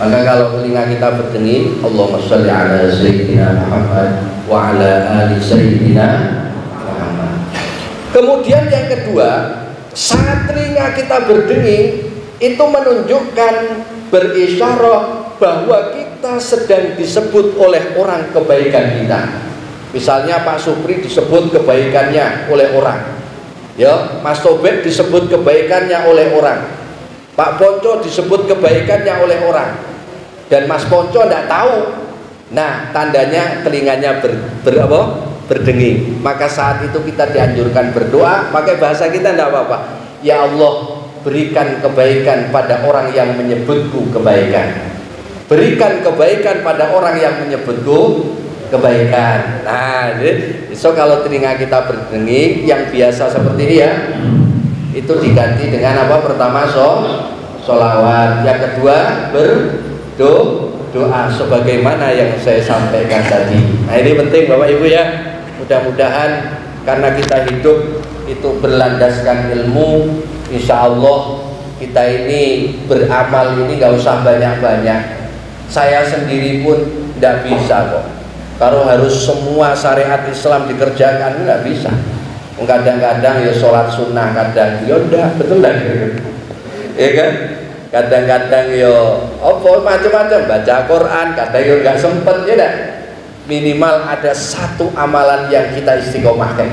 Maka kalau telinga kita berdenging, Allahumma sholli ala sayyidina Muhammad wa ala ali sayyidina Muhammad. Kemudian yang kedua, saat telinga kita berdenging itu menunjukkan, berisyarah bahwa kita sedang disebut oleh orang kebaikan kita. Misalnya Pak Supri disebut kebaikannya oleh orang, ya, Mas Tobek disebut kebaikannya oleh orang, Pak Ponco disebut kebaikannya oleh orang, dan Mas Ponco tidak tahu. Nah, tandanya telinganya berdenging. Maka saat itu kita dianjurkan berdoa, pakai bahasa kita tidak apa-apa. Ya Allah, berikan kebaikan pada orang yang menyebutku kebaikan. Berikan kebaikan pada orang yang menyebutku kebaikan. Nah, jadi so kalau telinga kita berdenging yang biasa seperti ini ya, itu diganti dengan apa? Pertama sholawat, yang kedua berdoa sebagaimana yang saya sampaikan tadi. Nah, ini penting Bapak Ibu ya. Mudah-mudahan karena kita hidup itu berlandaskan ilmu, insya Allah kita ini beramal ini gak usah banyak-banyak. Saya sendiri pun tidak bisa kok. Kalau harus semua syariat Islam dikerjakan, nggak bisa. Kadang-kadang ya sholat sunnah, kadang ya udah, betul lah, ya kan? Kadang-kadang ya apa macam-macam, baca Quran, kadang ya nggak sempet, ya dah. Minimal ada satu amalan yang kita istiqomahkan.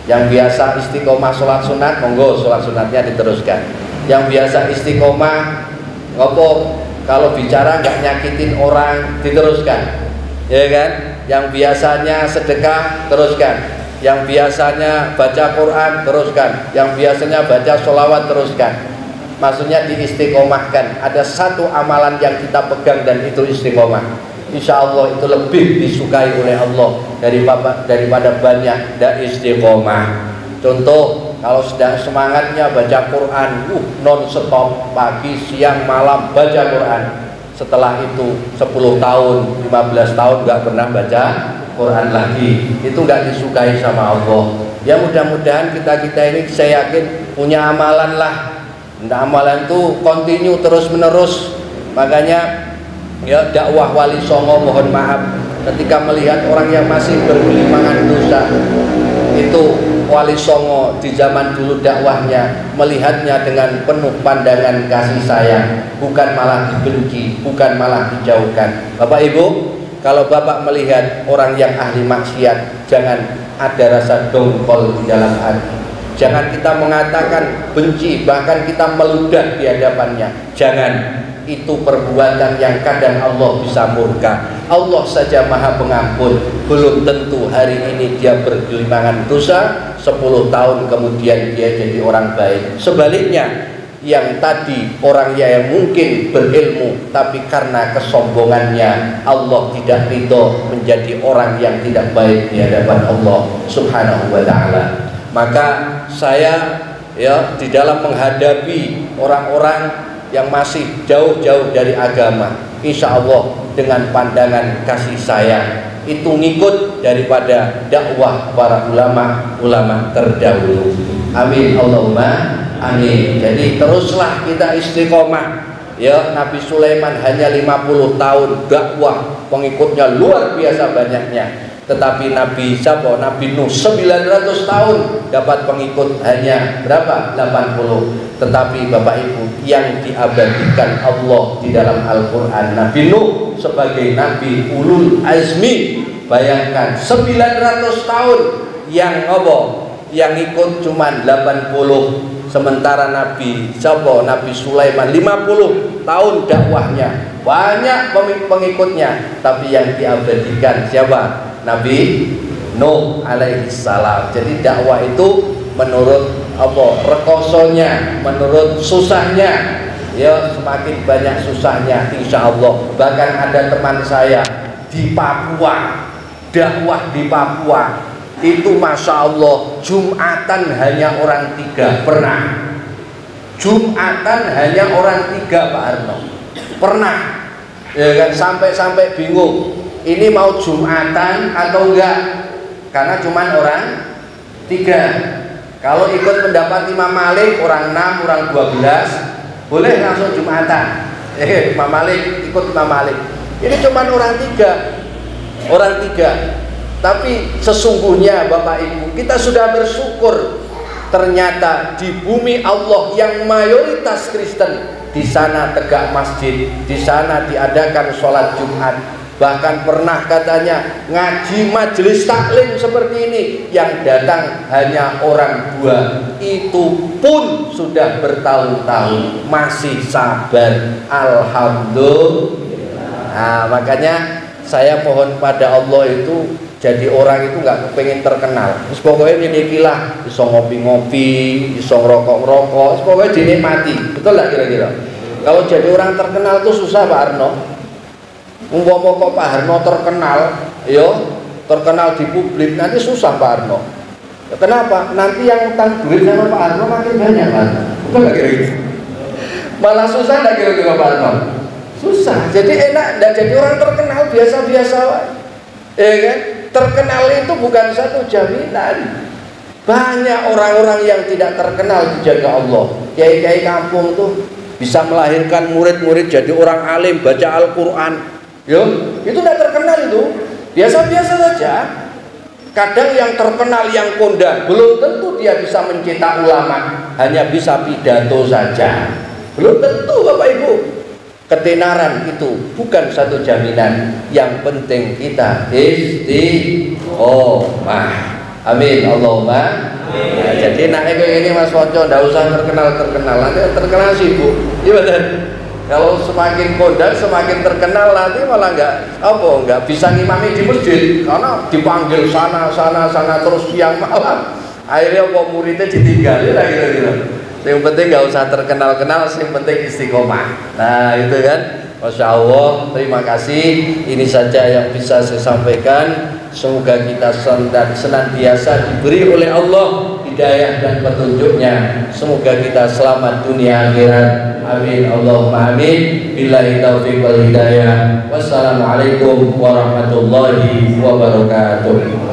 Yang biasa istiqomah sholat sunat, monggo sholat sunatnya diteruskan. Yang biasa istiqomah ngopo, kalau bicara nggak nyakitin orang, diteruskan, ya kan? Yang biasanya sedekah, teruskan. Yang biasanya baca Quran, teruskan. Yang biasanya baca sholawat, teruskan. Maksudnya diistiqomahkan. Ada satu amalan yang kita pegang dan itu istiqomah. Insya Allah itu lebih disukai oleh Allah daripada banyak tidak istiqomah. Contoh, kalau sedang semangatnya baca Quran, non stop, pagi, siang, malam baca Quran. Setelah itu 10 tahun, 15 tahun nggak pernah baca Quran lagi. Itu nggak disukai sama Allah. Ya mudah-mudahan kita ini saya yakin punya amalan lah. Nah, amalan itu continue terus menerus. Makanya ya dakwah Wali Songo mohon maaf ketika melihat orang yang masih bergelimpangan dosa, itu Wali Songo di zaman dulu dakwahnya melihatnya dengan penuh pandangan kasih sayang, bukan malah dibenci, bukan malah dijauhkan. Bapak Ibu, kalau Bapak melihat orang yang ahli maksiat, jangan ada rasa dongkol di dalam hati. Jangan kita mengatakan benci, bahkan kita meludah di hadapannya. Jangan. Itu perbuatan yang kadang Allah bisa murka. Allah saja maha pengampun. Belum tentu hari ini dia bergelimpangan dosa, 10 tahun kemudian dia jadi orang baik. Sebaliknya, yang tadi orang yang mungkin berilmu, tapi karena kesombongannya Allah tidak ridho menjadi orang yang tidak baik di hadapan Allah Subhanahu wa ta'ala. Maka saya ya di dalam menghadapi orang-orang yang masih jauh-jauh dari agama, insya Allah dengan pandangan kasih sayang, itu ngikut daripada dakwah para ulama terdahulu. Amin Allahumma amin. Jadi teruslah kita istiqomah. Ya, Nabi Sulaiman hanya 50 tahun dakwah, pengikutnya luar biasa banyaknya. Tetapi Nabi Nuh 900 tahun dapat pengikut hanya berapa? 80. Tetapi Bapak Ibu, yang diabadikan Allah di dalam Al-Quran, Nabi Nuh sebagai Nabi Ulul Azmi. Bayangkan 900 tahun yang ikut cuma 80. Sementara Nabi Sulaiman 50 tahun dakwahnya, banyak pengikutnya, tapi yang diabadikan siapa? Nabi Nuh alaihi salam. Jadi dakwah itu menurut rekosonya, menurut susahnya. Ya, semakin banyak susahnya insya Allah. Bahkan ada teman saya di Papua, dakwah di Papua itu masya Allah, Jumatan hanya orang 3 pernah. Jumatan hanya orang 3 Pak Arno pernah, ya kan, sampai bingung ini mau Jumatan atau enggak, karena cuma orang 3. Kalau ikut pendapat Imam Malik orang 6, orang 12 boleh langsung Jumatan. Imam Malik, ikut Imam Malik. Ini cuma orang 3. Orang 3. Tapi sesungguhnya Bapak Ibu, kita sudah bersyukur. Ternyata di bumi Allah yang mayoritas Kristen, di sana tegak masjid, di sana diadakan sholat Jumat. Bahkan pernah katanya ngaji majelis taklim seperti ini yang datang hanya orang 2. Itu pun sudah bertahun-tahun masih sabar, alhamdulillah. Nah, makanya saya mohon pada Allah itu jadi orang itu nggak kepengen terkenal. Terus pokoknya milikilah, bisa ngopi-ngopi, bisa ngerokok-ngerokok, pokoknya dinikmati. Betul nggak kira-kira? Kalau jadi orang terkenal itu susah Pak Arno. Umpama kok Pak Harno terkenal, terkenal di publik, nanti susah Pak Harno. Ya, kenapa? Nanti yang utang duit sama Pak Harno makin banyak Pak. Betul nggak kira-kira? Malah susah nggak kira-kira Pak Harno? Susah. Jadi enak, dan jadi orang terkenal biasa-biasa, ya kan? Terkenal itu bukan satu jaminan. Banyak orang-orang yang tidak terkenal dijaga Allah. Kiai-kiai kampung tuh bisa melahirkan murid-murid jadi orang alim, baca Al-Quran. Itu tidak terkenal, itu biasa-biasa saja. Kadang yang terkenal, yang kondang, belum tentu dia bisa mencetak ulama, hanya bisa pidato saja. Belum tentu Bapak Ibu. Ketenaran itu bukan satu jaminan. Yang penting kita istiqomah. Amin Allahumma. Nah, jadi nak ini Mas Foco ndak usah terkenal, nanti terkenal sibuk. Iya betul. Kalau semakin kondang, semakin terkenal, nanti malah nggak bisa ngimami di masjid, karena dipanggil sana terus siang malam. Akhirnya muridnya ditinggal, ya kira-kira. Yang penting nggak usah terkenal, yang penting istiqomah. Nah itu kan, Masya Allah. Terima kasih. Ini saja yang bisa saya sampaikan. Semoga kita senantiasa diberi oleh Allah hidayah dan petunjuknya. Semoga kita selamat dunia akhirat. Amin Allahumma amin. Billahi taufiq wal hidayah. Wassalamualaikum warahmatullahi wabarakatuh.